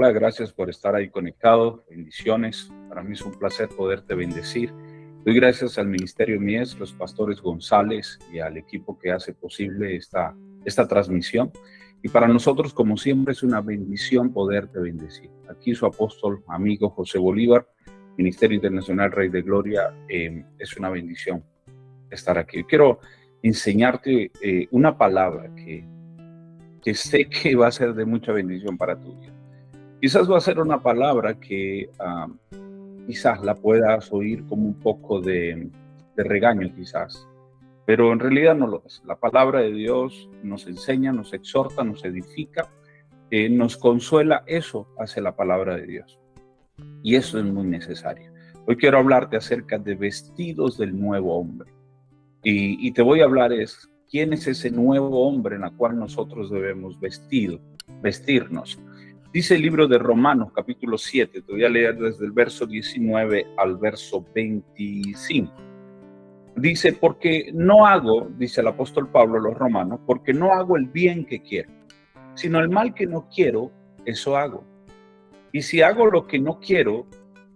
Hola, gracias por estar ahí conectado. Bendiciones. Para mí es un placer poderte bendecir. Doy gracias al Ministerio Mies, los pastores González y al equipo que hace posible esta transmisión. Y para nosotros, como siempre, es una bendición poderte bendecir. Aquí su apóstol, amigo José Bolívar, Ministerio Internacional Rey de Gloria. Es una bendición estar aquí. Yo quiero enseñarte una palabra que sé que va a ser de mucha bendición para tu vida. Quizás va a ser una palabra que quizás la puedas oír como un poco de regaño quizás, pero en realidad no lo es. La palabra de Dios nos enseña, nos exhorta, nos edifica, nos consuela. Eso hace la palabra de Dios y eso es muy necesario. Hoy quiero hablarte acerca de vestidos del nuevo hombre y te voy a hablar quién es ese nuevo hombre en el cual nosotros debemos vestirnos. Dice el libro de Romanos, capítulo 7, te voy a leer desde el verso 19 al verso 25. Dice, porque no hago, dice el apóstol Pablo a los romanos, porque no hago el bien que quiero, sino el mal que no quiero, eso hago. Y si hago lo que no quiero,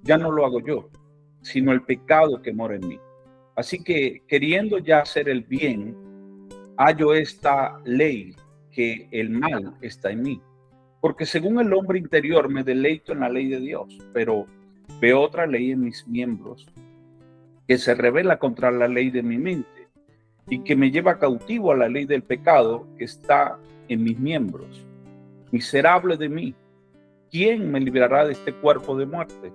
ya no lo hago yo, sino el pecado que mora en mí. Así que, queriendo ya hacer el bien, hallo esta ley, que el mal está en mí. Porque según el hombre interior me deleito en la ley de Dios, pero veo otra ley en mis miembros que se revela contra la ley de mi mente y que me lleva cautivo a la ley del pecado que está en mis miembros. Miserable de mí, ¿quién me librará de este cuerpo de muerte?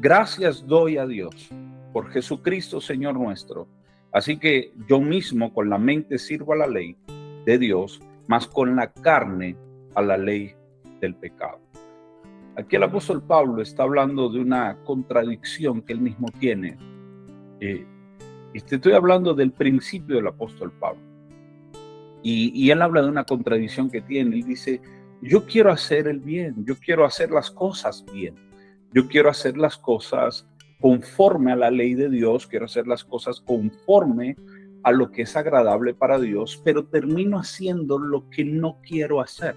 Gracias doy a Dios por Jesucristo Señor nuestro. Así que yo mismo con la mente sirvo a la ley de Dios, mas con la carne a la ley del pecado. Aquí el apóstol Pablo está hablando de una contradicción que él mismo tiene. Y te estoy hablando del principio del apóstol Pablo. Y él habla de una contradicción que tiene. Él dice, yo quiero hacer el bien, yo quiero hacer las cosas bien. Yo quiero hacer las cosas conforme a la ley de Dios, quiero hacer las cosas conforme a lo que es agradable para Dios, pero termino haciendo lo que no quiero hacer.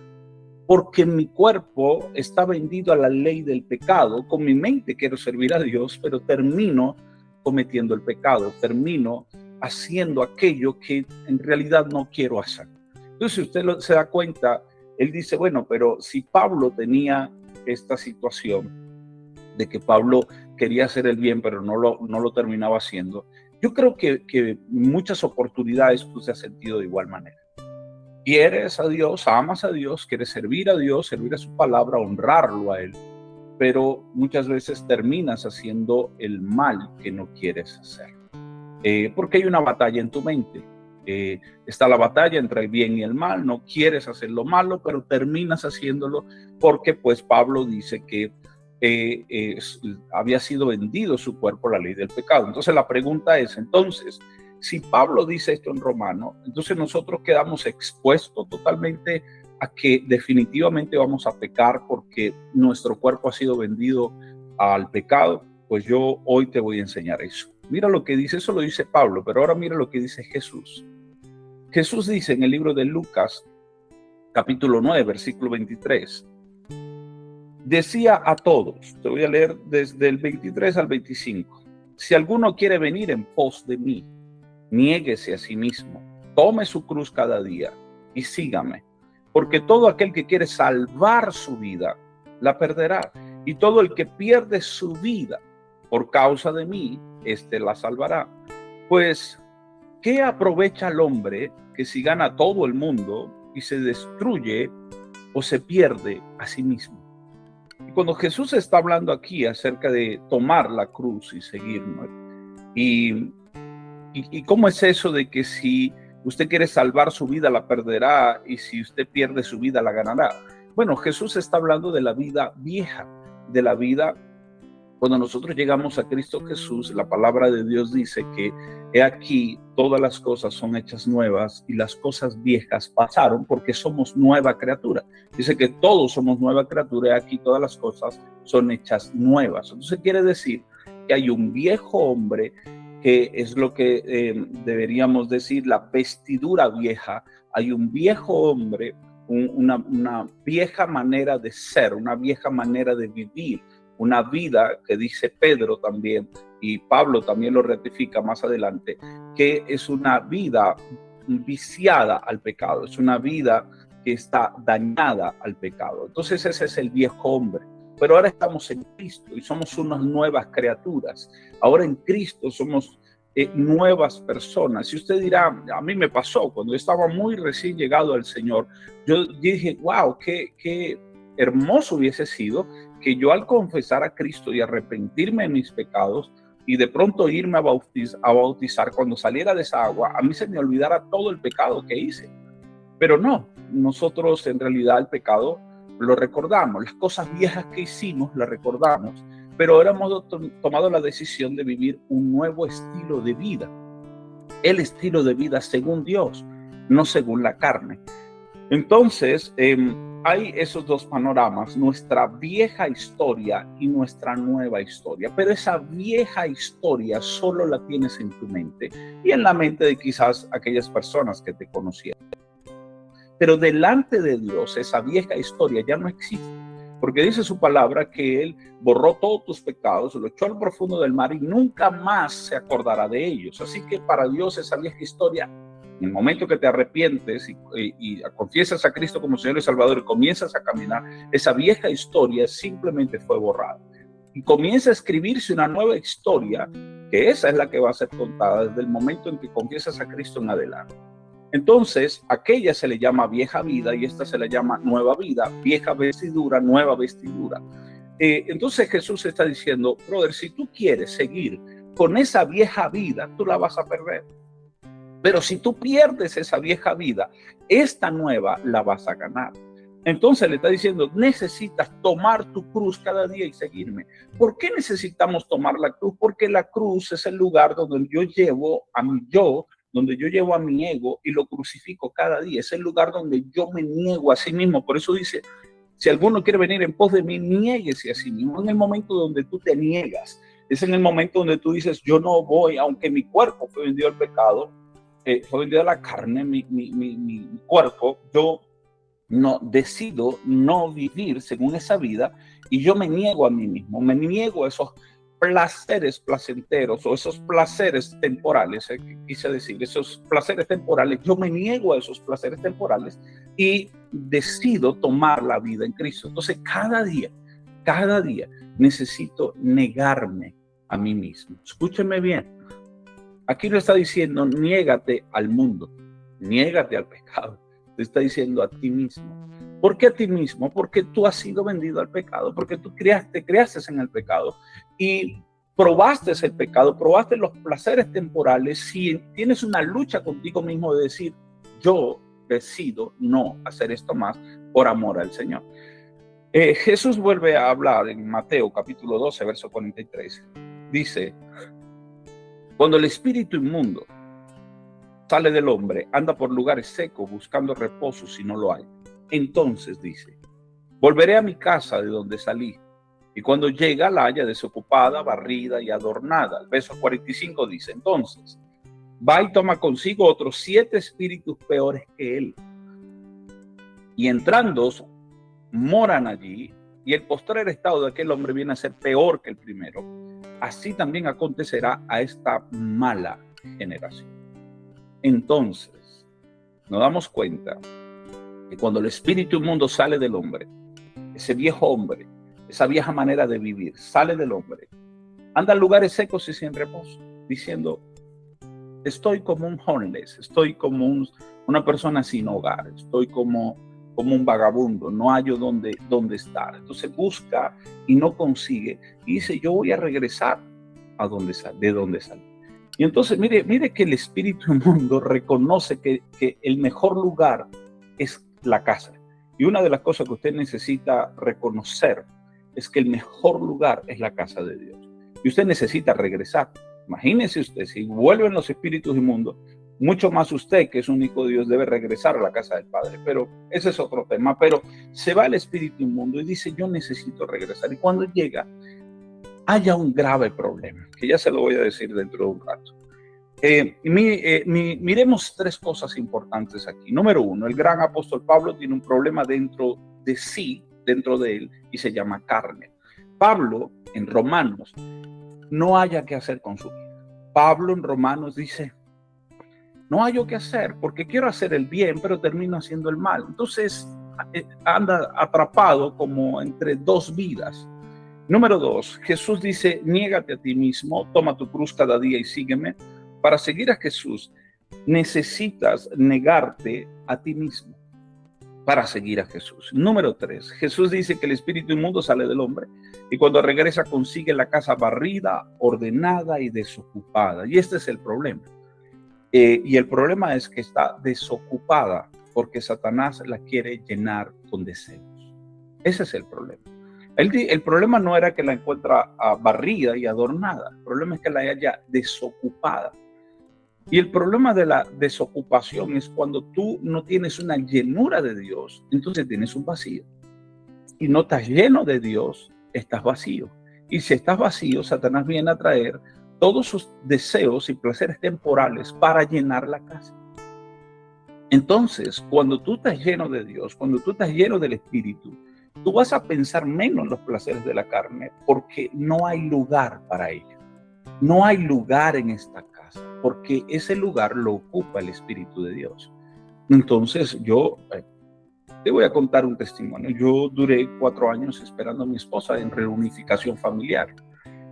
Porque mi cuerpo está vendido a la ley del pecado, con mi mente quiero servir a Dios, pero termino cometiendo el pecado, termino haciendo aquello que en realidad no quiero hacer. Entonces, si usted se da cuenta, él dice, bueno, pero si Pablo tenía esta situación de que Pablo quería hacer el bien, pero no lo terminaba haciendo, yo creo que muchas oportunidades tú te has sentido de igual manera. Quieres a Dios, amas a Dios, quieres servir a Dios, servir a su palabra, honrarlo a Él, pero muchas veces terminas haciendo el mal que no quieres hacer. Porque hay una batalla en tu mente. Está la batalla entre el bien y el mal, no quieres hacer lo malo, pero terminas haciéndolo porque pues Pablo dice que había sido vendido su cuerpo a la ley del pecado. Entonces la pregunta es, entonces, si Pablo dice esto en Romano, entonces nosotros quedamos expuestos totalmente a que definitivamente vamos a pecar porque nuestro cuerpo ha sido vendido al pecado. Pues yo hoy te voy a enseñar eso. Mira lo que dice, eso lo dice Pablo, pero ahora mira lo que dice Jesús. Jesús dice en el libro de Lucas, capítulo 9, versículo 23, decía a todos, te voy a leer desde el 23 al 25, si alguno quiere venir en pos de mí, niéguese a sí mismo, tome su cruz cada día y sígame, porque todo aquel que quiere salvar su vida, la perderá, y todo el que pierde su vida por causa de mí, la salvará. Pues, ¿qué aprovecha el hombre que si gana todo el mundo y se destruye o se pierde a sí mismo? Y cuando Jesús está hablando aquí acerca de tomar la cruz y seguirnos, ¿Y cómo es eso de que si usted quiere salvar su vida la perderá y si usted pierde su vida la ganará? Bueno, Jesús está hablando de la vida vieja, de la vida cuando nosotros llegamos a Cristo Jesús. La palabra de Dios dice que he aquí todas las cosas son hechas nuevas y las cosas viejas pasaron porque somos nueva criatura. Dice que todos somos nueva criatura y aquí todas las cosas son hechas nuevas. Entonces quiere decir que hay un viejo hombre que es lo que deberíamos decir la vestidura vieja. Hay un viejo hombre una vieja manera de ser, una vieja manera de vivir, una vida que dice Pedro también, y Pablo también lo ratifica más adelante, que es una vida viciada al pecado, es una vida que está dañada al pecado. Entonces ese es el viejo hombre. Pero ahora estamos en Cristo y somos unas nuevas criaturas. Ahora en Cristo somos nuevas personas. Si usted dirá, a mí me pasó cuando yo estaba muy recién llegado al Señor, yo dije, wow, qué hermoso hubiese sido que yo al confesar a Cristo y arrepentirme de mis pecados y de pronto irme a bautizar, cuando saliera de esa agua, a mí se me olvidara todo el pecado que hice. Pero no, nosotros en realidad el pecado lo recordamos, las cosas viejas que hicimos las recordamos, pero ahora hemos tomado la decisión de vivir un nuevo estilo de vida, el estilo de vida según Dios, no según la carne. Entonces, hay esos dos panoramas, nuestra vieja historia y nuestra nueva historia, pero esa vieja historia solo la tienes en tu mente y en la mente de quizás aquellas personas que te conocieron. Pero delante de Dios esa vieja historia ya no existe, porque dice su palabra que Él borró todos tus pecados, lo echó al profundo del mar y nunca más se acordará de ellos. Así que para Dios esa vieja historia, en el momento que te arrepientes y confiesas a Cristo como Señor y Salvador y comienzas a caminar, esa vieja historia simplemente fue borrada. Y comienza a escribirse una nueva historia, que esa es la que va a ser contada desde el momento en que confiesas a Cristo en adelante. Entonces, aquella se le llama vieja vida y esta se le llama nueva vida, vieja vestidura, nueva vestidura. Entonces Jesús está diciendo, brother, si tú quieres seguir con esa vieja vida, tú la vas a perder. Pero si tú pierdes esa vieja vida, esta nueva la vas a ganar. Entonces le está diciendo, necesitas tomar tu cruz cada día y seguirme. ¿Por qué necesitamos tomar la cruz? Porque la cruz es el lugar donde yo llevo a mi yo, donde yo llevo a mi ego y lo crucifico cada día. Es el lugar donde yo me niego a sí mismo. Por eso dice, si alguno quiere venir en pos de mí, niéguese a sí mismo. En el momento donde tú te niegas, es en el momento donde tú dices, yo no voy, aunque mi cuerpo fue vendido al pecado, fue vendido a la carne, mi cuerpo, yo no decido no vivir según esa vida y yo me niego a mí mismo, me niego a esos placeres placenteros o esos placeres temporales, quise decir, esos placeres temporales, yo me niego a esos placeres temporales y decido tomar la vida en Cristo. Entonces cada día necesito negarme a mí mismo. Escúcheme bien, aquí lo está diciendo, niégate al mundo, niégate al pecado, te está diciendo a ti mismo. ¿Por qué a ti mismo? Porque tú has sido vendido al pecado, porque tú creaste en el pecado y probaste el pecado, probaste los placeres temporales. Si tienes una lucha contigo mismo de decir, yo decido no hacer esto más por amor al Señor. Jesús vuelve a hablar en Mateo capítulo 12, verso 43. Dice, cuando el espíritu inmundo sale del hombre, anda por lugares secos buscando reposo si no lo hay. Entonces dice, volveré a mi casa de donde salí, y cuando llega la haya desocupada, barrida y adornada. El verso 45 dice, entonces va y toma consigo otros 7 espíritus peores que él, y entrando moran allí, y el postrer estado de aquel hombre viene a ser peor que el primero. Así también acontecerá a esta mala generación. Entonces nos damos cuenta que cuando el espíritu inmundo sale del hombre, ese viejo hombre, esa vieja manera de vivir, sale del hombre, anda en lugares secos y sin reposo, diciendo, estoy como un homeless, estoy como una persona sin hogar, estoy como un vagabundo, no hallo dónde estar. Entonces busca y no consigue, y dice, yo voy a regresar de donde salí. Y entonces mire que el espíritu inmundo reconoce que el mejor lugar es la casa. Y una de las cosas que usted necesita reconocer es que el mejor lugar es la casa de Dios. Y usted necesita regresar. Imagínese usted, si vuelven los espíritus inmundos, mucho más usted, que es un hijo de Dios, debe regresar a la casa del Padre. Pero ese es otro tema. Pero se va el espíritu inmundo y dice, yo necesito regresar. Y cuando llega, haya un grave problema, que ya se lo voy a decir dentro de un rato. Miremos tres cosas importantes aquí. Número uno, el gran apóstol Pablo tiene un problema dentro de sí, dentro de él, y se llama carne. Pablo, en Romanos, no haya qué hacer con su vida. Pablo en Romanos dice, no hay qué hacer porque quiero hacer el bien, pero termino haciendo el mal. Entonces anda atrapado como entre dos vidas. Número dos, Jesús dice, niégate a ti mismo, toma tu cruz cada día y sígueme. Para seguir a Jesús necesitas negarte a ti mismo para seguir a Jesús. Número tres, Jesús dice que el espíritu inmundo sale del hombre y cuando regresa consigue la casa barrida, ordenada y desocupada. Y este es el problema. Y el problema es que está desocupada porque Satanás la quiere llenar con deseos. Ese es el problema. El problema no era que la encuentra barrida y adornada. El problema es que la haya desocupada. Y el problema de la desocupación es cuando tú no tienes una llenura de Dios, entonces tienes un vacío. Y no estás lleno de Dios, estás vacío. Y si estás vacío, Satanás viene a traer todos sus deseos y placeres temporales para llenar la casa. Entonces, cuando tú estás lleno de Dios, cuando tú estás lleno del Espíritu, tú vas a pensar menos en los placeres de la carne porque no hay lugar para ello. No hay lugar en esta casa porque ese lugar lo ocupa el Espíritu de Dios. Entonces, yo te voy a contar un testimonio. Yo duré 4 años esperando a mi esposa en reunificación familiar.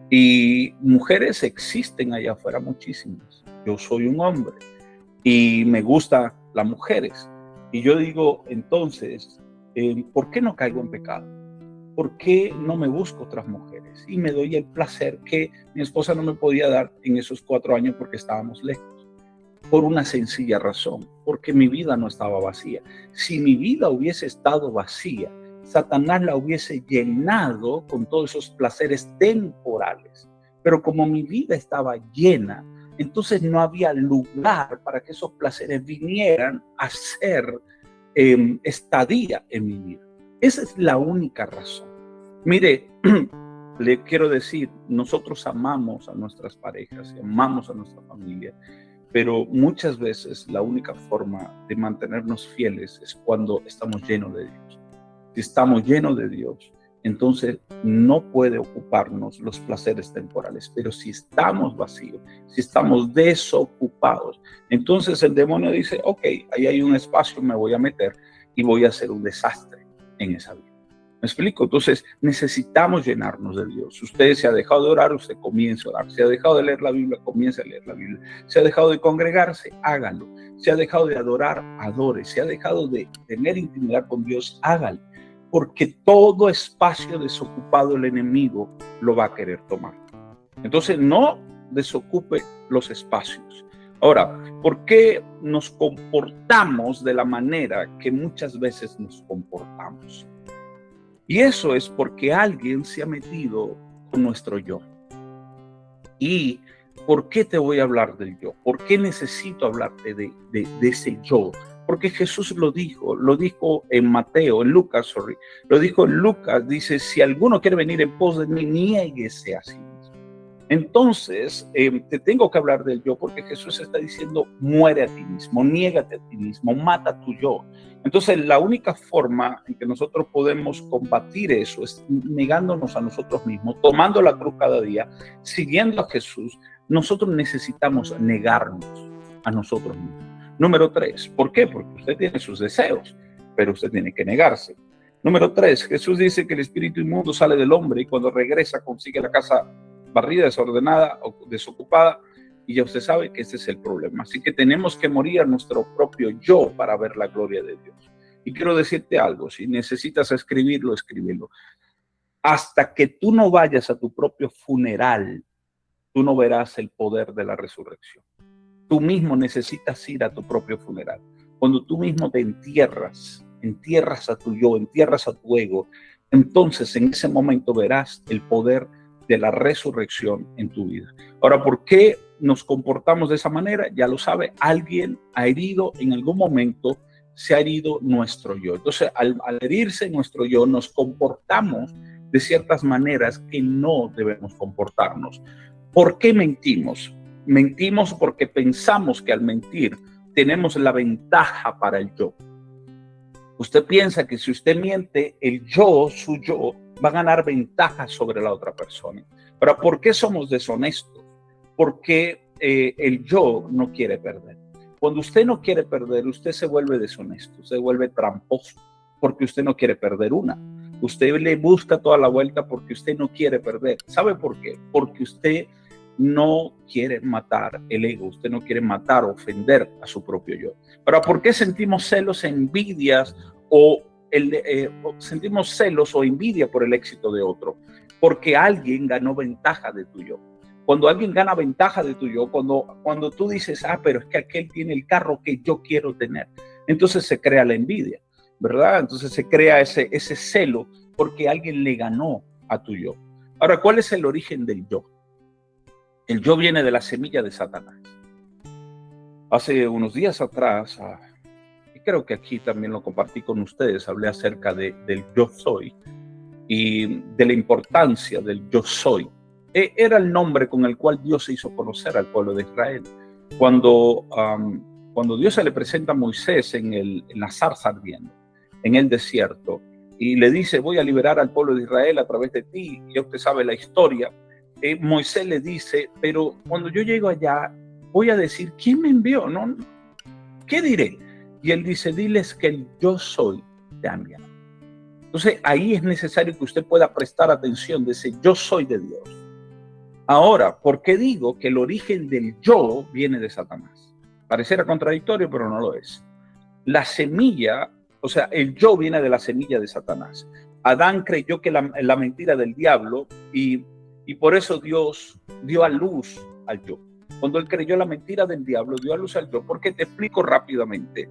Y mujeres existen allá afuera muchísimas. Yo soy un hombre y me gustan las mujeres. Y yo digo, entonces, ¿por qué no caigo en pecado? ¿Por qué no me busco otras mujeres? Y me doy el placer que mi esposa no me podía dar en esos 4 años porque estábamos lejos. Por una sencilla razón, porque mi vida no estaba vacía. Si mi vida hubiese estado vacía, Satanás la hubiese llenado con todos esos placeres temporales. Pero como mi vida estaba llena, entonces no había lugar para que esos placeres vinieran a ser estadía en mi vida. Esa es la única razón. Mire, le quiero decir, nosotros amamos a nuestras parejas, amamos a nuestra familia, pero muchas veces la única forma de mantenernos fieles es cuando estamos llenos de Dios. Si estamos llenos de Dios, entonces no puede ocuparnos los placeres temporales. Pero si estamos vacíos, si estamos desocupados, entonces el demonio dice, ok, ahí hay un espacio, me voy a meter y voy a hacer un desastre en esa vida. ¿Me explico? Entonces necesitamos llenarnos de Dios. Usted se ha dejado de orar, usted comience a orar. Se ha dejado de leer la Biblia, comience a leer la Biblia. Se ha dejado de congregarse, hágalo. Se ha dejado de adorar, adore. Se ha dejado de tener intimidad con Dios, hágalo. Porque todo espacio desocupado el enemigo lo va a querer tomar. Entonces no desocupe los espacios. Ahora, ¿por qué nos comportamos de la manera que muchas veces nos comportamos? Y eso es porque alguien se ha metido con nuestro yo. ¿Y por qué te voy a hablar del yo? ¿Por qué necesito hablarte de ese yo? Porque Jesús lo dijo en Mateo, en Lucas, lo dijo en Lucas, dice, si alguno quiere venir en pos de mí, niéguese a sí mismo. Entonces, te tengo que hablar del yo porque Jesús está diciendo, muere a ti mismo, niégate a ti mismo, mata tu yo. Entonces, la única forma en que nosotros podemos combatir eso es negándonos a nosotros mismos, tomando la cruz cada día, siguiendo a Jesús. Nosotros necesitamos negarnos a nosotros mismos. Número 3, ¿por qué? Porque usted tiene sus deseos, pero usted tiene que negarse. Número 3, Jesús dice que el espíritu inmundo sale del hombre y cuando regresa consigue la casa barrida, desordenada o desocupada, y ya usted sabe que ese es el problema. Así que tenemos que morir a nuestro propio yo para ver la gloria de Dios. Y quiero decirte algo, si necesitas escribirlo, escríbelo. Hasta que tú no vayas a tu propio funeral, tú no verás el poder de la resurrección. Tú mismo necesitas ir a tu propio funeral. Cuando tú mismo te entierras a tu yo, entierras a tu ego, entonces en ese momento verás el poder de la resurrección en tu vida. Ahora, ¿por qué nos comportamos de esa manera? Ya lo sabe, alguien ha herido en algún momento, se ha herido nuestro yo. Entonces, al herirse nuestro yo, nos comportamos de ciertas maneras que no debemos comportarnos. ¿Por qué mentimos? Mentimos porque pensamos que al mentir tenemos la ventaja para el yo. Usted piensa que si usted miente, el yo, su yo, va a ganar ventaja sobre la otra persona. Pero ¿por qué somos deshonestos? Porque el yo no quiere perder. Cuando usted no quiere perder, usted se vuelve deshonesto, se vuelve tramposo, porque usted no quiere perder una. Usted le busca toda la vuelta porque usted no quiere perder. ¿Sabe por qué? Porque usted no quiere matar el ego, usted no quiere matar o ofender a su propio yo. Pero ¿por qué sentimos celos, envidias o sentimos celos o envidia por el éxito de otro? Porque alguien ganó ventaja de tu yo. Cuando alguien gana ventaja de tu yo, cuando tú dices, pero es que aquel tiene el carro que yo quiero tener, entonces se crea la envidia, ¿verdad? Entonces se crea ese celo porque alguien le ganó a tu yo. Ahora, ¿cuál es el origen del yo? El yo viene de la semilla de Satanás. Hace unos días atrás, y creo que aquí también lo compartí con ustedes, hablé acerca del yo soy y de la importancia del yo soy. Era el nombre con el cual Dios se hizo conocer al pueblo de Israel. Cuando Dios se le presenta a Moisés en la zarza ardiendo, en el desierto, y le dice, voy a liberar al pueblo de Israel a través de ti, y usted sabe la historia, Moisés le dice, pero cuando yo llego allá, voy a decir, ¿quién me envió? ¿No? ¿Qué diré? Y él dice, diles que el yo soy te ha enviado. Entonces ahí es necesario que usted pueda prestar atención de ese yo soy de Dios. Ahora, ¿por qué digo que el origen del yo viene de Satanás? Pareciera contradictorio, pero no lo es. La semilla, o sea, el yo viene de la semilla de Satanás. Adán creyó que la mentira del diablo y por eso Dios dio a luz al yo. Cuando él creyó la mentira del diablo, dio a luz al yo. Porque te explico rápidamente.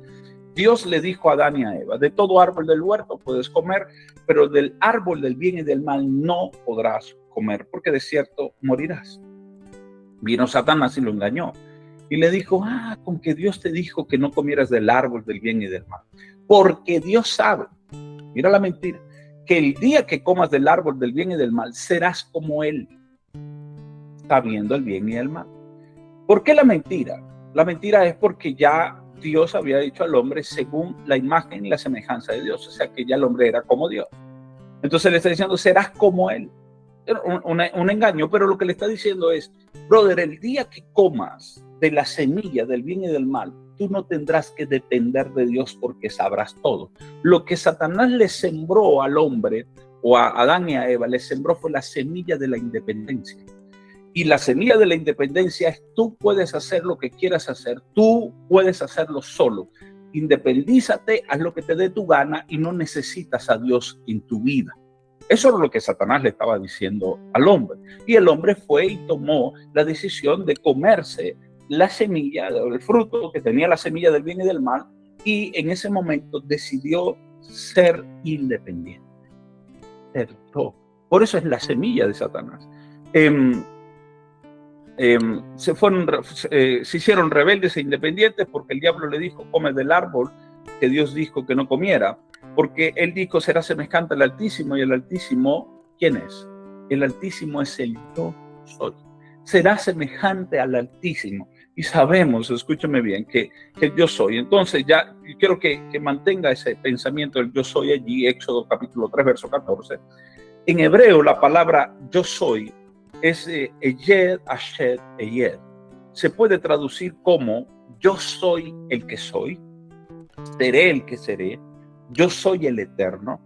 Dios le dijo a Adán y a Eva, de todo árbol del huerto puedes comer, pero del árbol del bien y del mal no podrás comer, porque de cierto morirás. Vino Satanás y lo engañó. Y le dijo, con que Dios te dijo que no comieras del árbol del bien y del mal. Porque Dios sabe, mira la mentira, que el día que comas del árbol del bien y del mal, serás como Él, sabiendo el bien y el mal. ¿Por qué la mentira? La mentira es porque ya Dios había dicho al hombre según la imagen y la semejanza de Dios, o sea que ya el hombre era como Dios. Entonces le está diciendo, serás como Él. Un engaño, pero lo que le está diciendo es, brother, el día que comas de la semilla del bien y del mal, tú no tendrás que depender de Dios porque sabrás todo. Lo que Satanás le sembró al hombre, o a Adán y a Eva, le sembró fue la semilla de la independencia. Y la semilla de la independencia es tú puedes hacer lo que quieras hacer, tú puedes hacerlo solo. Independízate, haz lo que te dé tu gana y no necesitas a Dios en tu vida. Eso es lo que Satanás le estaba diciendo al hombre. Y el hombre fue y tomó la decisión de comerse la semilla, el fruto que tenía la semilla del bien y del mal, y en ese momento decidió ser independiente. Por eso es la semilla de Satanás. Se hicieron rebeldes e independientes porque el diablo le dijo, come del árbol que Dios dijo que no comiera, porque él dijo, será semejante al Altísimo, y el Altísimo, ¿quién es? El Altísimo es el yo soy. Será semejante al Altísimo. Y sabemos, escúchame bien, que el yo soy. Entonces ya quiero que mantenga ese pensamiento del yo soy allí, Éxodo capítulo 3, verso 14. En hebreo la palabra yo soy es Eyed, Ashed, Eyed. Se puede traducir como yo soy el que soy, seré el que seré, yo soy el eterno,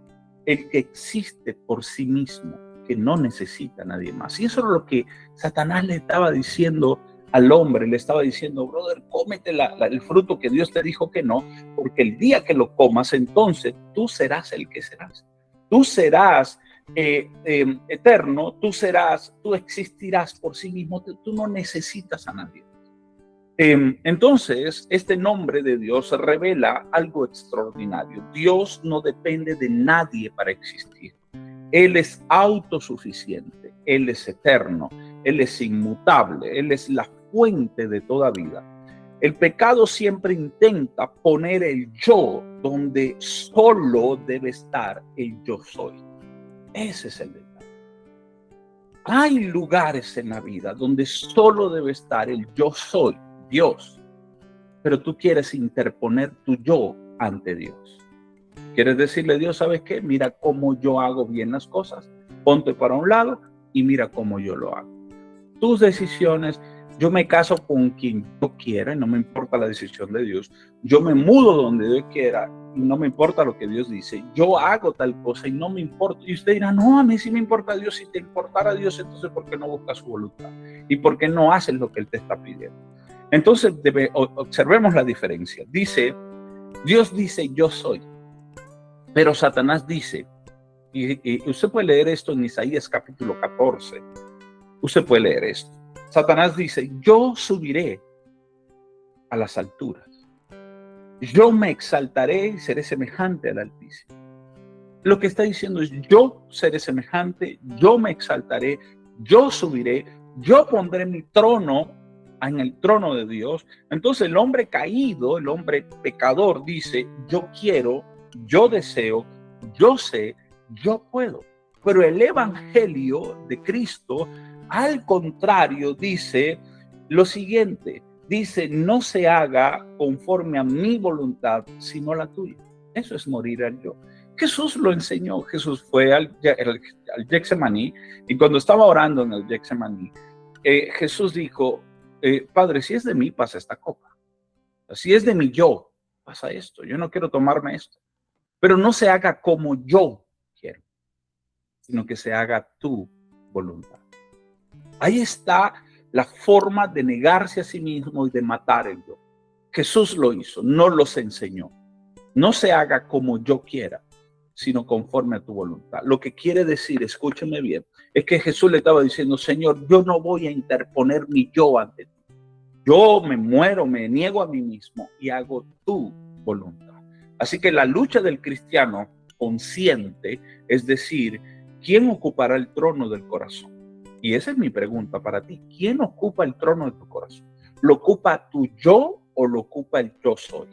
el que existe por sí mismo, que no necesita a nadie más. Y eso es lo que Satanás le estaba diciendo al hombre, le estaba diciendo, brother, cómete el fruto que Dios te dijo que no, porque el día que lo comas, entonces tú serás el que serás. Tú serás eterno, tú existirás por sí mismo, tú no necesitas a nadie. Entonces, este nombre de Dios revela algo extraordinario. Dios no depende de nadie para existir. Él es autosuficiente, Él es eterno, Él es inmutable, Él es la fuente de toda vida. El pecado siempre intenta poner el yo donde solo debe estar el yo soy. Ese es el detalle. Hay lugares en la vida donde solo debe estar el yo soy, Dios, pero tú quieres interponer tu yo ante Dios. Quieres decirle a Dios, ¿sabes qué? Mira cómo yo hago bien las cosas. Ponte para un lado y mira cómo yo lo hago. Tus decisiones, yo me caso con quien yo quiera y no me importa la decisión de Dios. Yo me mudo donde Dios quiera y no me importa lo que Dios dice. Yo hago tal cosa y no me importa. Y usted dirá, no, a mí sí me importa a Dios. Si te importara a Dios, entonces ¿por qué no buscas su voluntad? ¿Y por qué no haces lo que Él te está pidiendo? Entonces observemos la diferencia. Dios dice, yo soy. Pero Satanás dice, y usted puede leer esto en Isaías capítulo 14. Usted puede leer esto. Satanás dice, yo subiré a las alturas. Yo me exaltaré y seré semejante al Altísimo. Lo que está diciendo es, yo seré semejante, yo me exaltaré, yo subiré, yo pondré mi trono en el trono de Dios. Entonces el hombre caído, el hombre pecador dice, yo quiero, yo deseo, yo sé, yo puedo. Pero el evangelio de Cristo, al contrario, dice lo siguiente, dice, no se haga conforme a mi voluntad, sino la tuya. Eso es morir al yo. Jesús lo enseñó. Jesús fue al Getsemaní, y cuando estaba orando en el Getsemaní, Jesús dijo, Padre, si es de mí, pasa esta copa. Si es de mi yo, pasa esto. Yo no quiero tomarme esto. Pero no se haga como yo quiero, sino que se haga tu voluntad. Ahí está la forma de negarse a sí mismo y de matar el yo. Jesús lo hizo, no los enseñó. No se haga como yo quiera, sino conforme a tu voluntad. Lo que quiere decir, escúcheme bien, es que Jesús le estaba diciendo, Señor, yo no voy a interponer mi yo ante ti. Yo me muero, me niego a mí mismo y hago tu voluntad. Así que la lucha del cristiano consciente es decir, ¿quién ocupará el trono del corazón? Y esa es mi pregunta para ti. ¿Quién ocupa el trono de tu corazón? ¿Lo ocupa tu yo o lo ocupa el yo soy?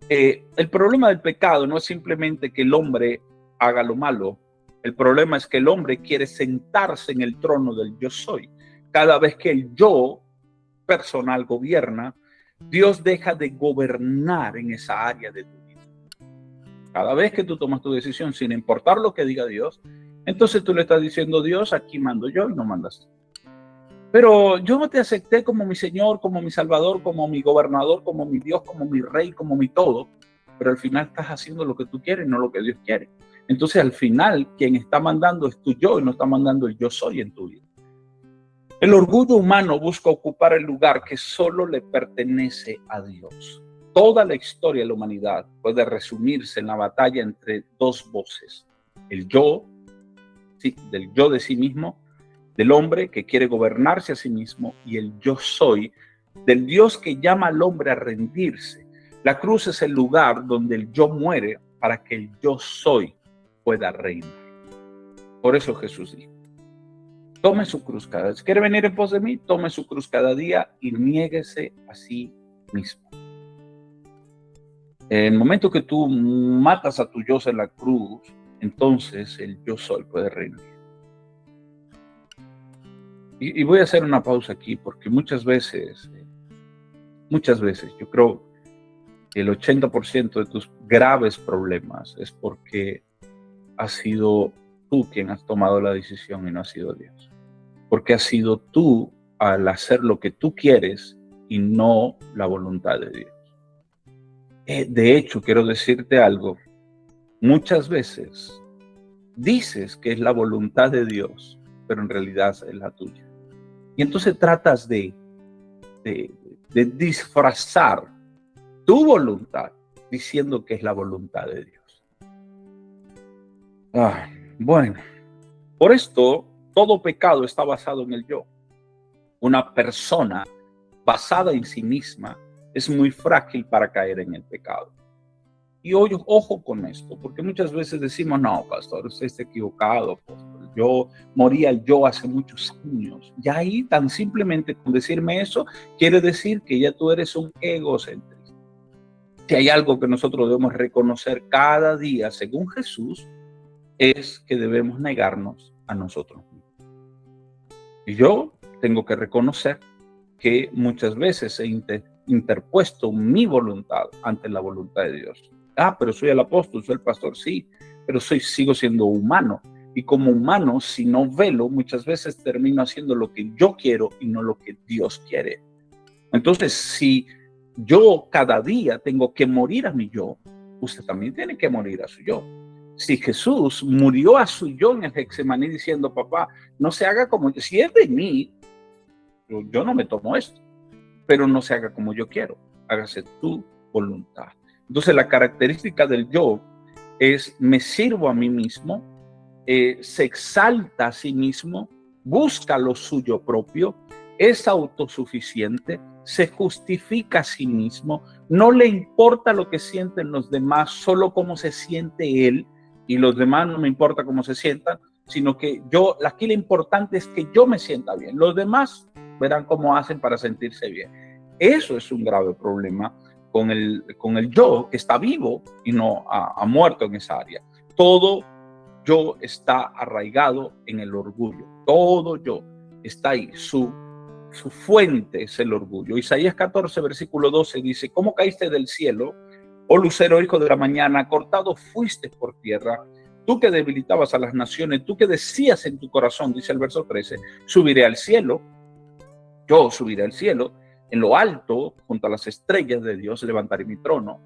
El problema del pecado no es simplemente que el hombre haga lo malo. El problema es que el hombre quiere sentarse en el trono del yo soy. Cada vez que el yo personal gobierna, Dios deja de gobernar en esa área de tu vida. Cada vez que tú tomas tu decisión sin importar lo que diga Dios, entonces tú le estás diciendo, Dios, aquí mando yo y no mandas tú. Pero yo no te acepté como mi Señor, como mi Salvador, como mi gobernador, como mi Dios, como mi Rey, como mi todo. Pero al final estás haciendo lo que tú quieres, no lo que Dios quiere. Entonces al final quien está mandando es tu yo y no está mandando el yo soy en tu vida. El orgullo humano busca ocupar el lugar que solo le pertenece a Dios. Toda la historia de la humanidad puede resumirse en la batalla entre dos voces. El yo, sí, del yo de sí mismo, del hombre que quiere gobernarse a sí mismo, y el yo soy, del Dios que llama al hombre a rendirse. La cruz es el lugar donde el yo muere para que el yo soy pueda reinar. Por eso Jesús dijo, tome su cruz cada día. Si quiere venir en pos de mí, tome su cruz cada día y niéguese a sí mismo. En el momento que tú matas a tu yo en la cruz, entonces el yo soy puede reinar. Y voy a hacer una pausa aquí porque muchas veces, yo creo que el 80% de tus graves problemas es porque has sido tú quien has tomado la decisión y no ha sido Dios. Porque has sido tú al hacer lo que tú quieres y no la voluntad de Dios. De hecho, quiero decirte algo. Muchas veces dices que es la voluntad de Dios, pero en realidad es la tuya. Y entonces tratas de disfrazar tu voluntad diciendo que es la voluntad de Dios. Bueno, por esto todo pecado está basado en el yo. Una persona basada en sí misma es muy frágil para caer en el pecado. Y hoy, ojo con esto, porque muchas veces decimos, no, pastor, usted está equivocado, apóstol. Yo morí al yo hace muchos años. Ya ahí, tan simplemente con decirme eso, quiere decir que ya tú eres un egocéntrico. Si hay algo que nosotros debemos reconocer cada día, según Jesús, es que debemos negarnos a nosotros mismos. Y yo tengo que reconocer que muchas veces he interpuesto mi voluntad ante la voluntad de Dios. Pero soy el apóstol, soy el pastor, sí, pero sigo siendo humano. Y como humano, si no velo, muchas veces termino haciendo lo que yo quiero y no lo que Dios quiere. Entonces, si yo cada día tengo que morir a mi yo, usted también tiene que morir a su yo. Si Jesús murió a su yo en el Getsemaní diciendo, papá, no se haga como yo, si es de mí, yo no me tomo esto, pero no se haga como yo quiero, hágase tu voluntad. Entonces la característica del yo es me sirvo a mí mismo, se exalta a sí mismo, busca lo suyo propio, es autosuficiente, se justifica a sí mismo, no le importa lo que sienten los demás, solo cómo se siente él, y los demás no me importa cómo se sientan, sino que aquí lo importante es que yo me sienta bien. Los demás verán cómo hacen para sentirse bien. Eso es un grave problema con el yo que está vivo y no ha muerto en esa área. Todo yo está arraigado en el orgullo. Todo yo está ahí. Su fuente es el orgullo. Isaías 14, versículo 12 dice, ¿cómo caíste del cielo, oh lucero, hijo de la mañana? Cortado fuiste por tierra. Tú que debilitabas a las naciones, tú que decías en tu corazón, dice el verso 13, subiré al cielo. Yo subiré al cielo. En lo alto, junto a las estrellas de Dios, levantaré mi trono.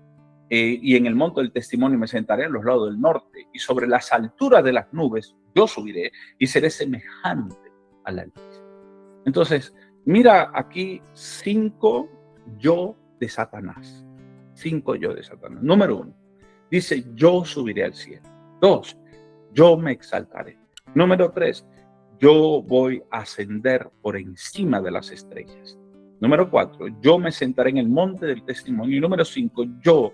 Y en el monte del testimonio me sentaré a los lados del norte. Y sobre las alturas de las nubes yo subiré y seré semejante al Altísimo. Entonces, mira aquí 5 yo de Satanás. 5 yo de Satanás. Número 1, dice yo subiré al cielo. 2, yo me exaltaré. Número 3, yo voy a ascender por encima de las estrellas. Número 4, yo me sentaré en el monte del testimonio. Y número 5, yo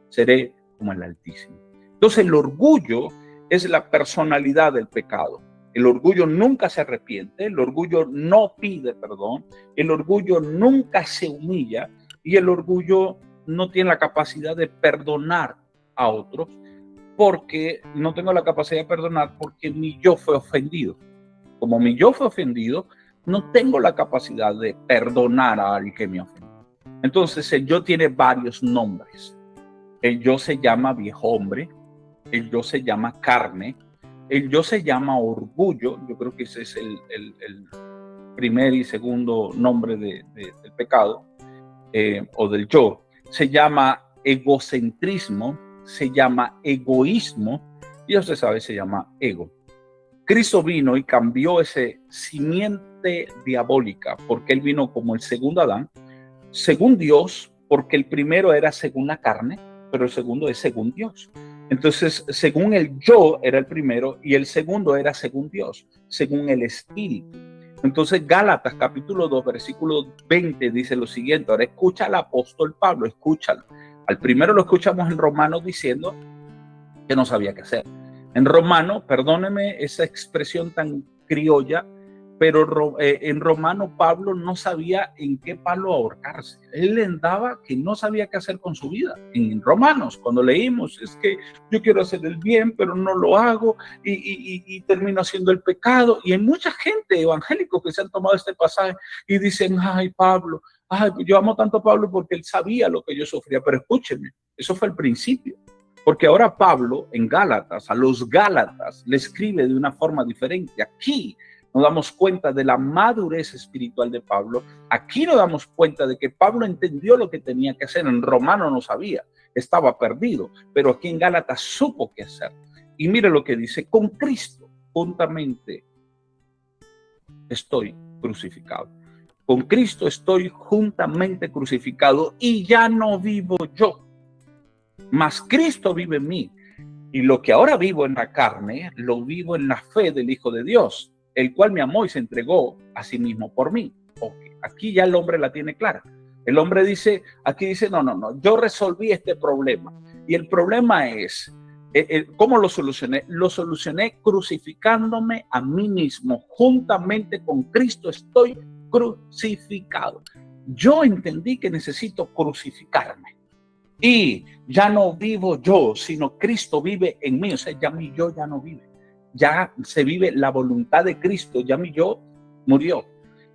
seré como el Altísimo. Entonces el orgullo es la personalidad del pecado. El orgullo nunca se arrepiente, el orgullo no pide perdón, el orgullo nunca se humilla y el orgullo no tiene la capacidad de perdonar a otros porque no tengo la capacidad de perdonar porque mi yo fue ofendido. Como mi yo fue ofendido, no tengo la capacidad de perdonar a alguien que me ofendió. Entonces el yo tiene varios nombres. El yo se llama viejo hombre, el yo se llama carne, el yo se llama orgullo. Yo creo que ese es el primer y segundo nombre del pecado o del yo. Se llama egocentrismo, se llama egoísmo y usted sabe, se llama ego. Cristo vino y cambió ese simiente diabólica porque él vino como el segundo Adán, según Dios, porque el primero era según la carne, pero el segundo es según Dios. Entonces, según el yo era el primero y el segundo era según Dios, según el Espíritu. Entonces, Gálatas capítulo 2, versículo 20 dice lo siguiente. Ahora escucha al apóstol Pablo, escúchalo. Al primero lo escuchamos en Romanos diciendo que no sabía qué hacer. En Romano, perdóneme esa expresión tan criolla, pero en Romano Pablo no sabía en qué palo ahorcarse. Él andaba que no sabía qué hacer con su vida. En Romanos, cuando leímos, es que yo quiero hacer el bien, pero no lo hago y termino haciendo el pecado. Y hay mucha gente evangélicos que se han tomado este pasaje y dicen, ay, Pablo, yo amo tanto a Pablo porque él sabía lo que yo sufría. Pero escúcheme, eso fue el principio. Porque ahora Pablo en Gálatas, a los Gálatas, le escribe de una forma diferente. Aquí nos damos cuenta de la madurez espiritual de Pablo. Aquí nos damos cuenta de que Pablo entendió lo que tenía que hacer. En Romano no sabía, estaba perdido, pero aquí en Gálatas supo qué hacer. Y mire lo que dice, con Cristo juntamente estoy crucificado. Con Cristo estoy juntamente crucificado y ya no vivo yo, mas Cristo vive en mí. Y lo que ahora vivo en la carne, lo vivo en la fe del Hijo de Dios, el cual me amó y se entregó a sí mismo por mí. Okay. Aquí ya el hombre la tiene clara. El hombre dice, aquí dice, no, yo resolví este problema. Y el problema es, ¿cómo lo solucioné? Lo solucioné crucificándome a mí mismo. Juntamente con Cristo estoy crucificado. Yo entendí que necesito crucificarme. Y ya no vivo yo, sino Cristo vive en mí. O sea, ya mi yo ya no vive. Ya se vive la voluntad de Cristo. Ya mi yo murió.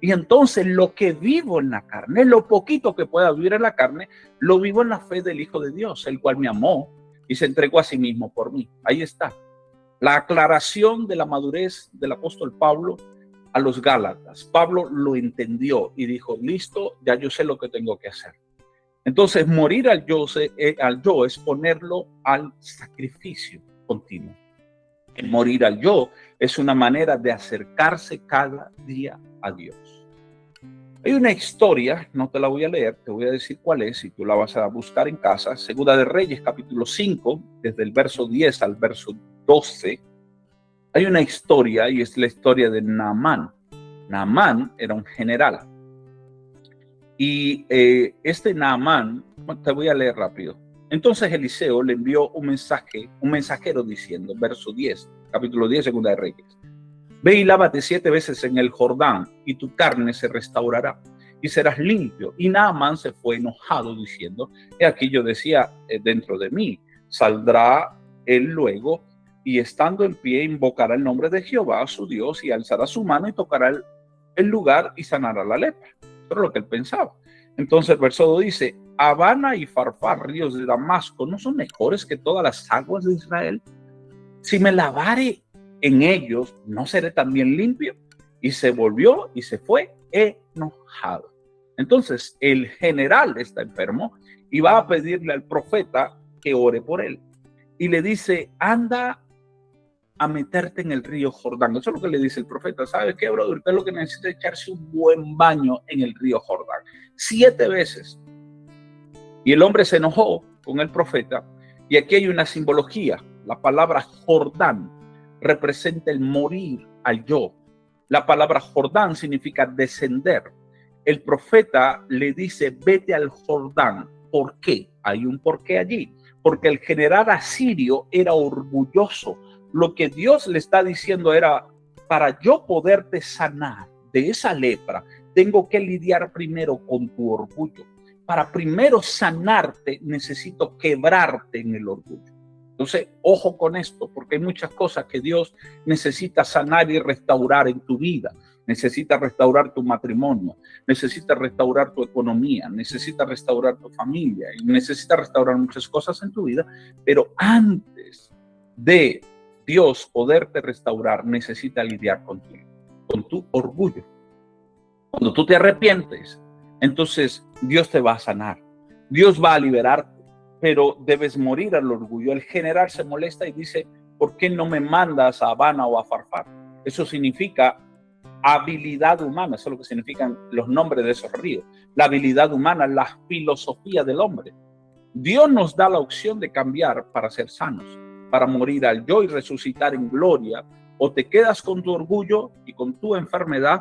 Y entonces lo que vivo en la carne, lo poquito que pueda vivir en la carne, lo vivo en la fe del Hijo de Dios, el cual me amó y se entregó a sí mismo por mí. Ahí está la aclaración de la madurez del apóstol Pablo a los Gálatas. Pablo lo entendió y dijo, listo, ya yo sé lo que tengo que hacer. Entonces, morir al yo es ponerlo al sacrificio continuo. El morir al yo es una manera de acercarse cada día a Dios. Hay una historia, no te la voy a leer, te voy a decir cuál es y tú la vas a buscar en casa. Segunda de Reyes, capítulo 5, desde el verso 10 al verso 12. Hay una historia y es la historia de Naamán. Naamán era un general. Y este Naamán, te voy a leer rápido. Entonces Eliseo le envió un mensajero diciendo, verso 10, capítulo 10, segunda de Reyes. Ve y lávate 7 veces en el Jordán y tu carne se restaurará y serás limpio. Y Naamán se fue enojado diciendo, he aquí yo decía dentro de mí, saldrá él luego y estando en pie invocará el nombre de Jehová su Dios y alzará su mano y tocará el lugar y sanará la lepra. Eso es lo que él pensaba. Entonces el verso 2 dice, Habana y Farfar, ríos de Damasco, ¿no son mejores que todas las aguas de Israel? Si me lavare en ellos, ¿no seré también limpio? Y se volvió y se fue enojado. Entonces el general está enfermo y va a pedirle al profeta que ore por él. Y le dice, anda a meterte en el río Jordán. Eso es lo que le dice el profeta. ¿Sabes qué, brother? Usted lo que necesita es echarse un buen baño en el río Jordán. 7 veces. Y el hombre se enojó con el profeta. Y aquí hay una simbología. La palabra Jordán representa el morir al yo. La palabra Jordán significa descender. El profeta le dice, vete al Jordán. ¿Por qué? Hay un porqué allí. Porque el general asirio era orgulloso. Lo que Dios le está diciendo era, para yo poderte sanar de esa lepra, tengo que lidiar primero con tu orgullo. Para primero sanarte, necesito quebrarte en el orgullo. Entonces, ojo con esto, porque hay muchas cosas que Dios necesita sanar y restaurar en tu vida. Necesita restaurar tu matrimonio, necesita restaurar tu economía, necesita restaurar tu familia y necesita restaurar muchas cosas en tu vida. Pero antes de Dios poderte restaurar, necesita lidiar contigo, con tu orgullo. Cuando tú te arrepientes, entonces Dios te va a sanar, Dios va a liberarte, pero debes morir al orgullo. El general se molesta y dice, ¿por qué no me mandas a Habana o a Farfar? Eso significa habilidad humana, eso es lo que significan los nombres de esos ríos. La habilidad humana, la filosofía del hombre. Dios nos da la opción de cambiar para ser sanos, para morir al yo y resucitar en gloria. O te quedas con tu orgullo y con tu enfermedad,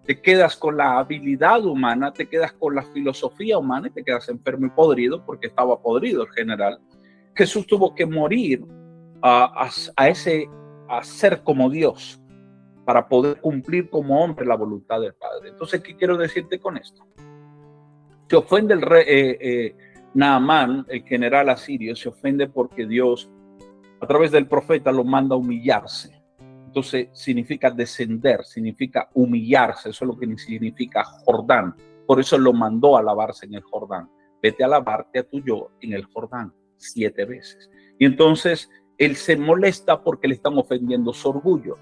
te quedas con la habilidad humana, te quedas con la filosofía humana y te quedas enfermo y podrido, porque estaba podrido el general. Jesús tuvo que morir a ser como Dios para poder cumplir como hombre la voluntad del Padre. Entonces, ¿qué quiero decirte con esto? Se ofende el rey Naamán, el general asirio, se ofende porque Dios a través del profeta lo manda a humillarse. Entonces significa descender, significa humillarse. Eso es lo que significa Jordán. Por eso lo mandó a lavarse en el Jordán. Vete a lavarte a tu yo en el Jordán 7 veces. Y entonces él se molesta porque le están ofendiendo su orgullo.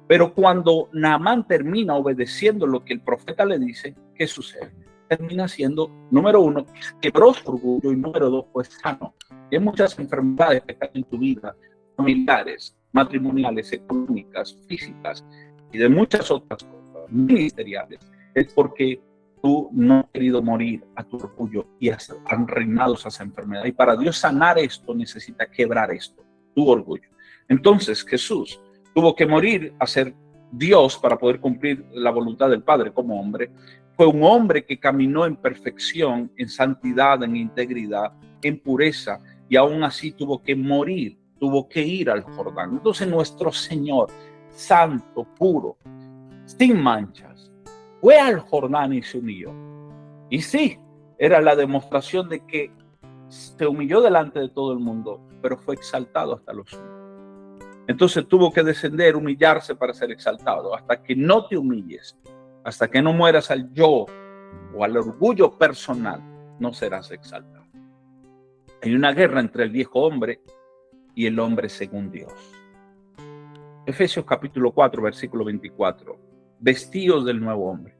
Pero cuando Naamán termina obedeciendo lo que el profeta le dice, ¿qué sucede? Termina siendo, número 1, quebró su orgullo, y número 2, pues sano. Y hay muchas enfermedades que están en tu vida, familiares, matrimoniales, económicas, físicas y de muchas otras cosas, ministeriales. Es porque tú no has querido morir a tu orgullo y han reinado esas enfermedades. Y para Dios sanar esto, necesita quebrar esto, tu orgullo. Entonces Jesús tuvo que morir a ser Dios para poder cumplir la voluntad del Padre como hombre. Fue un hombre que caminó en perfección, en santidad, en integridad, en pureza, y aún así tuvo que morir, tuvo que ir al Jordán. Entonces nuestro Señor, santo, puro, sin manchas, fue al Jordán y se humilló. Y sí, era la demostración de que se humilló delante de todo el mundo, pero fue exaltado hasta lo sumo. Entonces tuvo que descender, humillarse para ser exaltado. Hasta que no te humilles, hasta que no mueras al yo o al orgullo personal, no serás exaltado. Hay una guerra entre el viejo hombre y el hombre según Dios. Efesios capítulo 4, versículo 24. Vestidos del nuevo hombre,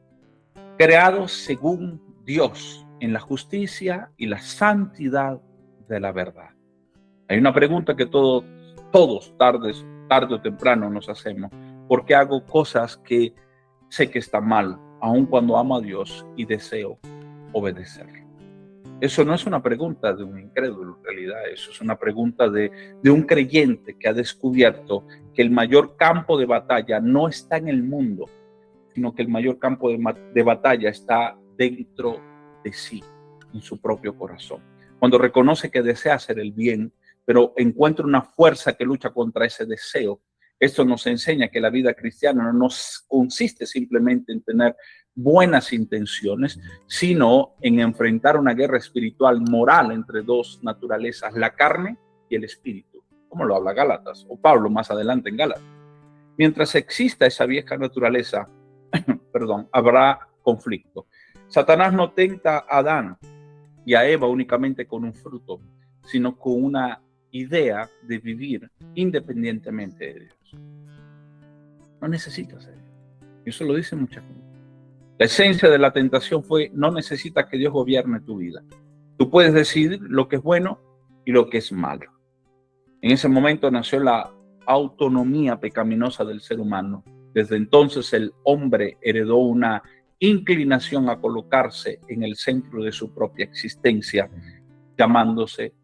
creados según Dios en la justicia y la santidad de la verdad. Hay una pregunta que todos tarde o temprano nos hacemos. ¿Por qué hago cosas que sé que están mal, aun cuando amo a Dios y deseo obedecerlo? Eso no es una pregunta de un incrédulo, en realidad. Eso es una pregunta de un creyente que ha descubierto que el mayor campo de batalla no está en el mundo, sino que el mayor campo de batalla está dentro de sí, en su propio corazón. Cuando reconoce que desea hacer el bien, pero encuentra una fuerza que lucha contra ese deseo. Esto nos enseña que la vida cristiana no consiste simplemente en tener buenas intenciones, sino en enfrentar una guerra espiritual moral entre dos naturalezas, la carne y el espíritu, como lo habla Gálatas, o Pablo más adelante en Gálatas. Mientras exista esa vieja naturaleza, habrá conflicto. Satanás no tenta a Adán y a Eva únicamente con un fruto, sino con una idea de vivir independientemente de Dios. No necesitas a Dios. Y eso lo dice mucha gente. La esencia de la tentación fue: no necesitas que Dios gobierne tu vida. Tú puedes decidir lo que es bueno y lo que es malo. En ese momento nació la autonomía pecaminosa del ser humano. Desde entonces el hombre heredó una inclinación a colocarse en el centro de su propia existencia, llamándose,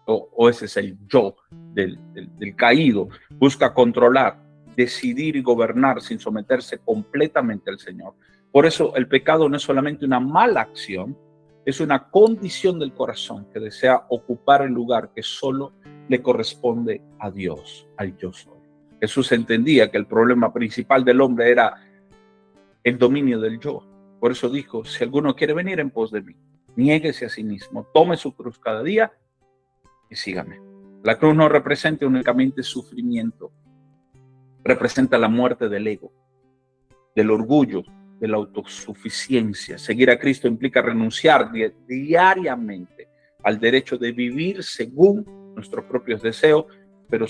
o ese es el yo del caído. Busca controlar, decidir y gobernar sin someterse completamente al Señor. Por eso el pecado no es solamente una mala acción, es una condición del corazón que desea ocupar el lugar que solo le corresponde a Dios, al yo soy. Jesús entendía que el problema principal del hombre era el dominio del yo. Por eso dijo: si alguno quiere venir en pos de mí, niéguese a sí mismo, tome su cruz cada día y sígame. La cruz no representa únicamente sufrimiento, representa la muerte del ego, del orgullo, de la autosuficiencia. Seguir a Cristo implica renunciar diariamente al derecho de vivir según nuestros propios deseos, pero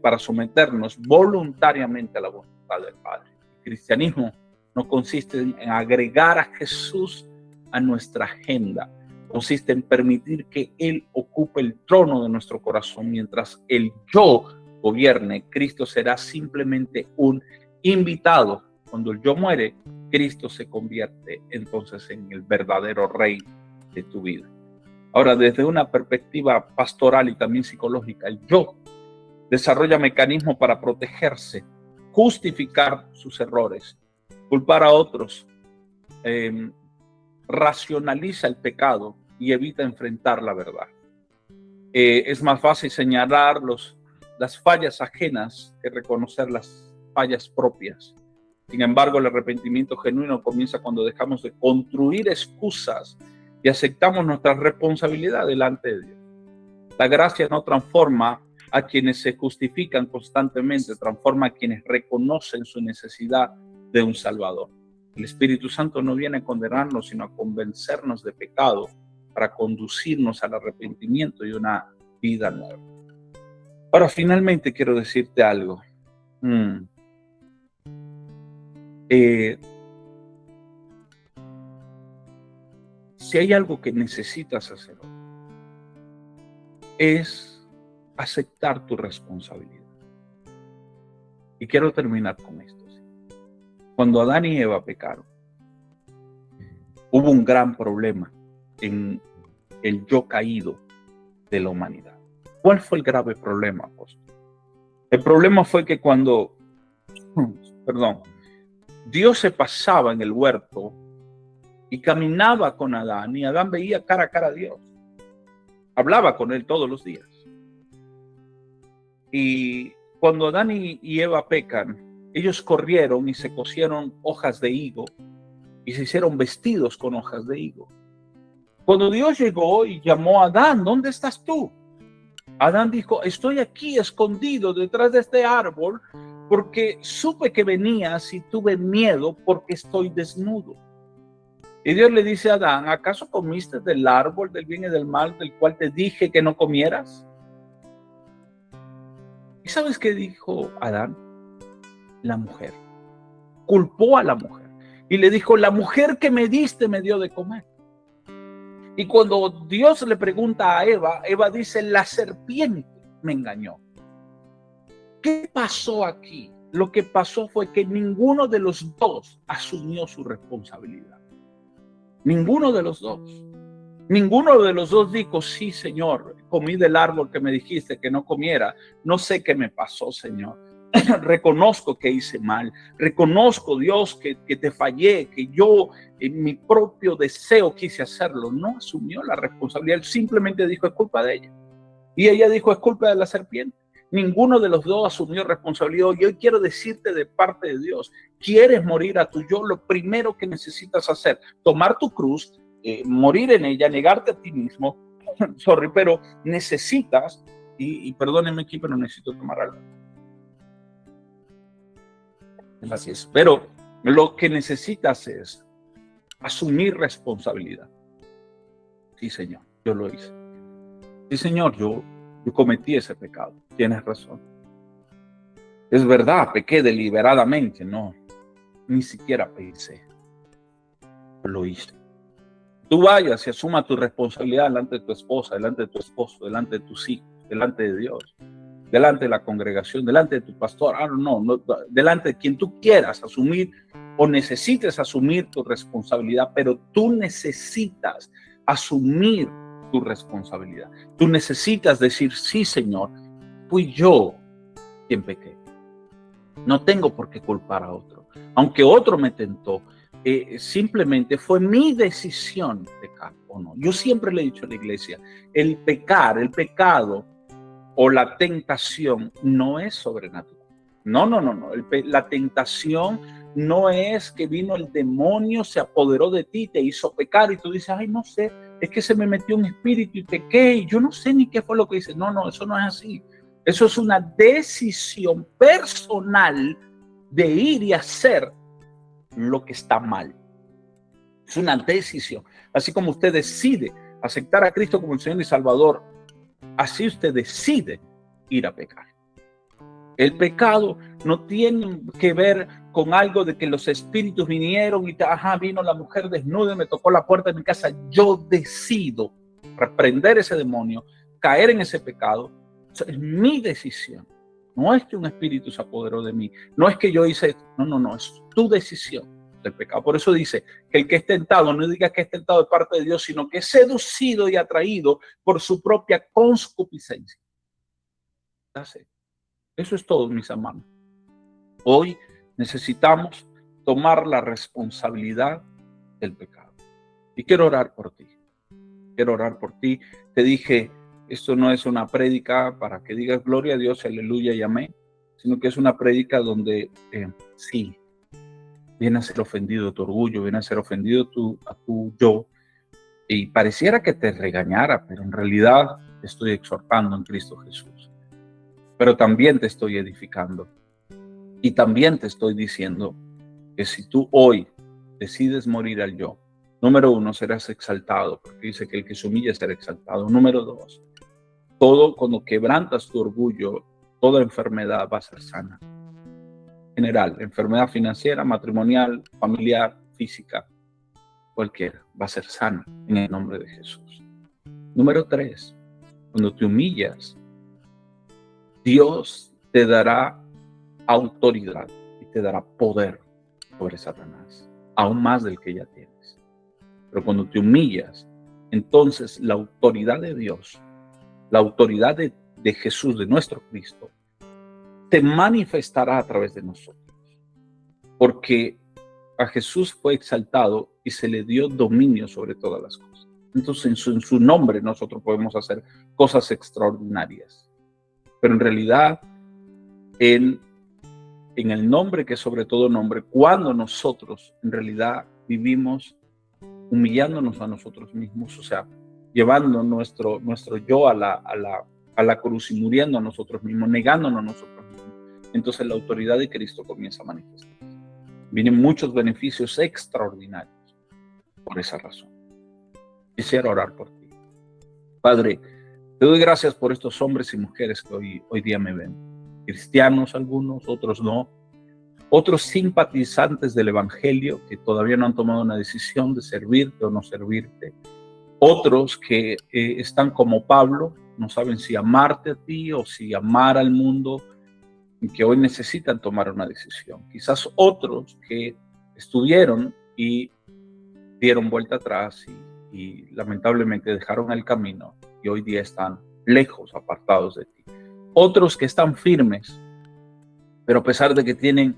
para someternos voluntariamente a la voluntad del Padre. El cristianismo no consiste en agregar a Jesús a nuestra agenda, consiste en permitir que Él ocupe el trono de nuestro corazón. Mientras el yo gobierne, Cristo será simplemente un invitado. Cuando el yo muere, Cristo se convierte entonces en el verdadero rey de tu vida. Ahora, desde una perspectiva pastoral y también psicológica, el yo desarrolla mecanismos para protegerse, justificar sus errores, culpar a otros, racionaliza el pecado y evita enfrentar la verdad. Es más fácil señalar las fallas ajenas que reconocer las fallas propias. Sin embargo, el arrepentimiento genuino comienza cuando dejamos de construir excusas y aceptamos nuestra responsabilidad delante de Dios. La gracia no transforma a quienes se justifican constantemente, transforma a quienes reconocen su necesidad de un Salvador. El Espíritu Santo no viene a condenarnos, sino a convencernos de pecado para conducirnos al arrepentimiento y una vida nueva. Ahora, finalmente quiero decirte algo. Si hay algo que necesitas hacer hoy, es aceptar tu responsabilidad. Y quiero terminar con esto. Cuando Adán y Eva pecaron, hubo un gran problema en el yo caído de la humanidad. ¿Cuál fue el grave problema, apóstol? El problema fue que cuando, Dios se pasaba en el huerto y caminaba con Adán, y Adán veía cara a cara a Dios. Hablaba con él todos los días. Y cuando Adán y Eva pecan, ellos corrieron y se cosieron hojas de higo y se hicieron vestidos con hojas de higo. Cuando Dios llegó y llamó a Adán: ¿dónde estás tú? Adán dijo: estoy aquí escondido detrás de este árbol porque supe que venías y tuve miedo porque estoy desnudo. Y Dios le dice a Adán, ¿acaso comiste del árbol del bien y del mal del cual te dije que no comieras? ¿Y sabes qué dijo Adán? La mujer. Culpó a la mujer y le dijo, la mujer que me diste me dio de comer. Y cuando Dios le pregunta a Eva, Eva dice, la serpiente me engañó. ¿Qué pasó aquí? Lo que pasó fue que ninguno de los dos asumió su responsabilidad. Ninguno de los dos. Ninguno de los dos dijo, sí, Señor, comí del árbol que me dijiste que no comiera. No sé qué me pasó, Señor. Reconozco que hice mal. Reconozco, Dios, que te fallé, que yo en mi propio deseo quise hacerlo. No asumió la responsabilidad. Él simplemente dijo, es culpa de ella. Y ella dijo, es culpa de la serpiente. Ninguno de los dos asumió responsabilidad. Y hoy quiero decirte de parte de Dios, ¿quieres morir a tu yo? Lo primero que necesitas hacer, tomar tu cruz, morir en ella, negarte a ti mismo. Pero necesitas, y perdónenme aquí, pero necesito tomar algo. Gracias. Pero lo que necesitas es asumir responsabilidad. Sí, Señor, yo lo hice. Sí, Señor, yo cometí ese pecado. Tienes razón. Es verdad, pequé deliberadamente. No, ni siquiera pensé. Lo hice. Tú vayas y asuma tu responsabilidad delante de tu esposa, delante de tu esposo, delante de tus hijos, delante de Dios, delante de la congregación, delante de tu pastor. No, delante de quien tú quieras asumir o necesites asumir tu responsabilidad, pero tú necesitas asumir tu responsabilidad. Tú necesitas decir, sí, Señor, fui yo quien pequé. No tengo por qué culpar a otro. Aunque otro me tentó, simplemente fue mi decisión pecar o no. Yo siempre le he dicho a la iglesia, el pecado o la tentación no es sobrenatural. No. La tentación no es que vino el demonio, se apoderó de ti, te hizo pecar y tú dices, ay, no sé, es que se me metió un espíritu y pequé y yo no sé ni qué fue lo que hice. No, eso no es así. Eso es una decisión personal de ir y hacer lo que está mal. Es una decisión. Así como usted decide aceptar a Cristo como el Señor y Salvador, así usted decide ir a pecar. El pecado no tiene que ver con algo de que los espíritus vinieron y vino la mujer desnuda y me tocó la puerta de mi casa. Yo decido reprender ese demonio, caer en ese pecado. Es mi decisión. No es que un espíritu se apoderó de mí. No es que yo hice esto. No. Es tu decisión del pecado. Por eso dice que el que es tentado, no diga que es tentado de parte de Dios, sino que es seducido y atraído por su propia concupiscencia. Eso es todo, mis hermanos. Hoy necesitamos tomar la responsabilidad del pecado. Y quiero orar por ti. Quiero orar por ti. Te dije, esto no es una prédica para que digas gloria a Dios, aleluya y amén, sino que es una prédica donde sí, viene a ser ofendido tu orgullo, viene a ser ofendido a tu yo. Y pareciera que te regañara, pero en realidad te estoy exhortando en Cristo Jesús. Pero también te estoy edificando. Y también te estoy diciendo que si tú hoy decides morir al yo, número 1, serás exaltado, porque dice que el que se humilla será exaltado. Número 2, todo cuando quebrantas tu orgullo, toda enfermedad va a ser sana. General, enfermedad financiera, matrimonial, familiar, física, cualquiera, va a ser sana en el nombre de Jesús. Número 3, cuando te humillas, Dios te dará autoridad y te dará poder sobre Satanás, aún más del que ya tienes. Pero cuando te humillas, entonces la autoridad de Dios, la autoridad de Jesús, de nuestro Cristo, te manifestará a través de nosotros. Porque a Jesús fue exaltado y se le dio dominio sobre todas las cosas. Entonces en su nombre nosotros podemos hacer cosas extraordinarias. Pero en realidad, en el nombre que es sobre todo nombre, cuando nosotros en realidad vivimos humillándonos a nosotros mismos, o sea, llevando nuestro yo a la cruz y muriendo a nosotros mismos, negándonos a nosotros mismos, entonces la autoridad de Cristo comienza a manifestar. Vienen muchos beneficios extraordinarios por esa razón. Quisiera orar por ti. Padre, te doy gracias por estos hombres y mujeres que hoy día me ven. Cristianos algunos, otros no. Otros simpatizantes del Evangelio que todavía no han tomado una decisión de servirte o no servirte. Otros que están como Pablo, no saben si amarte a ti o si amar al mundo, y que hoy necesitan tomar una decisión. Quizás otros que estuvieron y dieron vuelta atrás y lamentablemente dejaron el camino y hoy día están lejos, apartados de ti. Otros que están firmes, pero a pesar de que tienen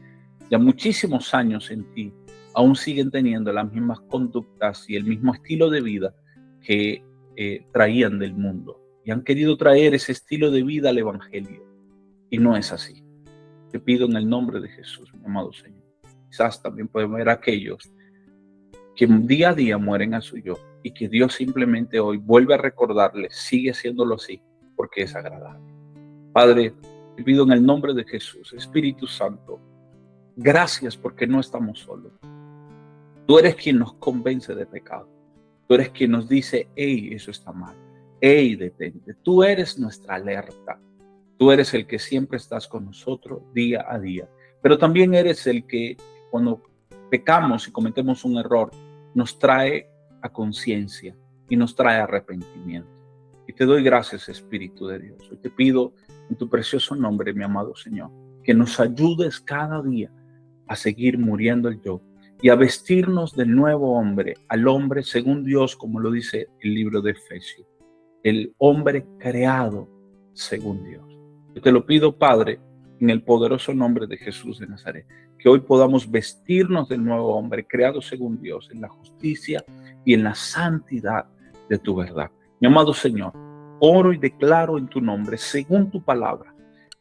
ya muchísimos años en ti, aún siguen teniendo las mismas conductas y el mismo estilo de vida que traían del mundo. Y han querido traer ese estilo de vida al Evangelio. Y no es así. Te pido en el nombre de Jesús, mi amado Señor. Quizás también podemos ver a aquellos que día a día mueren a su yo y que Dios simplemente hoy vuelve a recordarles, sigue haciéndolo así, porque es agradable. Padre, te pido en el nombre de Jesús, Espíritu Santo, gracias porque no estamos solos. Tú eres quien nos convence de pecado. Tú eres quien nos dice, hey, eso está mal. Hey, detente. Tú eres nuestra alerta. Tú eres el que siempre estás con nosotros día a día. Pero también eres el que cuando pecamos y cometemos un error, nos trae a conciencia y nos trae arrepentimiento. Y te doy gracias, Espíritu de Dios. Hoy te pido en tu precioso nombre, mi amado Señor, que nos ayudes cada día a seguir muriendo el yo y a vestirnos del nuevo hombre, al hombre según Dios, como lo dice el libro de Efesios, el hombre creado según Dios. Yo te lo pido, Padre, en el poderoso nombre de Jesús de Nazaret, que hoy podamos vestirnos del nuevo hombre, creado según Dios, en la justicia y en la santidad de tu verdad. Mi amado Señor, oro y declaro en tu nombre, según tu palabra,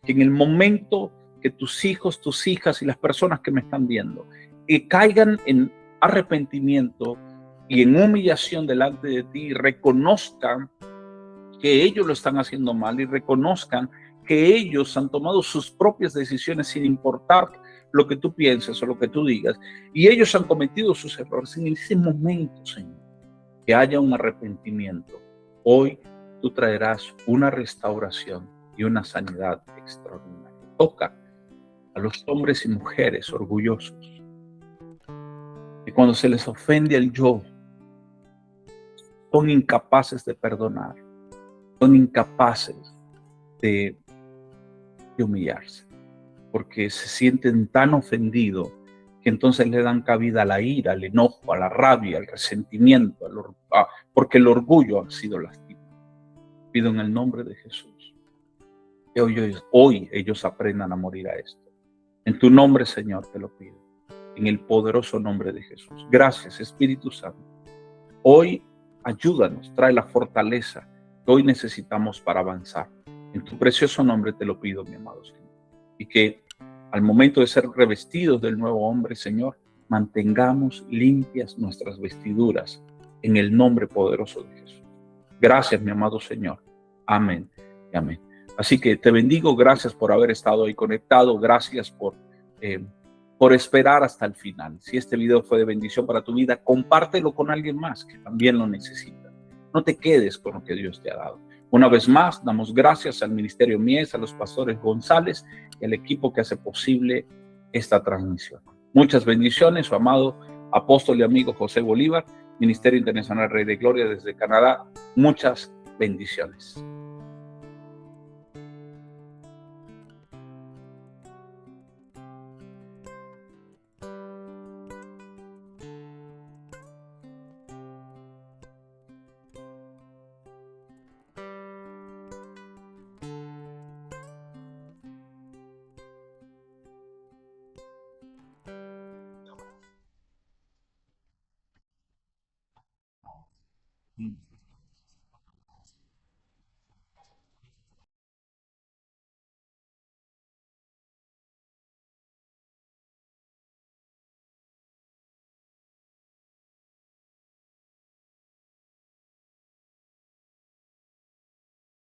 que en el momento que tus hijos, tus hijas y las personas que me están viendo caigan en arrepentimiento y en humillación delante de ti y reconozcan que ellos lo están haciendo mal y reconozcan que ellos han tomado sus propias decisiones sin importar lo que tú pienses o lo que tú digas, y ellos han cometido sus errores. En ese momento, Señor, que haya un arrepentimiento, hoy tú traerás una restauración y una sanidad extraordinaria. Toca a los hombres y mujeres orgullosos, que cuando se les ofende al yo, son incapaces de perdonar, son incapaces de humillarse, porque se sienten tan ofendidos que entonces le dan cabida a la ira, al enojo, a la rabia, al resentimiento, porque el orgullo ha sido lastimado. Pido en el nombre de Jesús que hoy ellos aprendan a morir a esto. En tu nombre, Señor, te lo pido. En el poderoso nombre de Jesús. Gracias, Espíritu Santo. Hoy ayúdanos, trae la fortaleza que hoy necesitamos para avanzar. En tu precioso nombre te lo pido, mi amado Señor. Y que al momento de ser revestidos del nuevo hombre, Señor, mantengamos limpias nuestras vestiduras en el nombre poderoso de Jesús. Gracias, mi amado Señor. Amén y amén. Así que te bendigo, gracias por haber estado ahí conectado, gracias por esperar hasta el final. Si este video fue de bendición para tu vida, compártelo con alguien más que también lo necesita. No te quedes con lo que Dios te ha dado. Una vez más, damos gracias al Ministerio Mies, a los pastores González y al equipo que hace posible esta transmisión. Muchas bendiciones, su amado apóstol y amigo José Bolívar, Ministerio Internacional Rey de Gloria desde Canadá. Muchas bendiciones. Mm.